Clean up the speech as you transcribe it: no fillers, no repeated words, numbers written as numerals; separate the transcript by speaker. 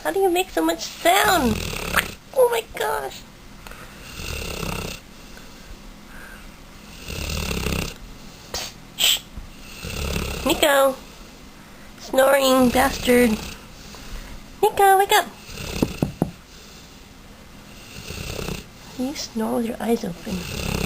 Speaker 1: How do you make so much sound? Oh my gosh! Shh! Nico! Snoring bastard! Nico, wake up! You snore with your eyes open.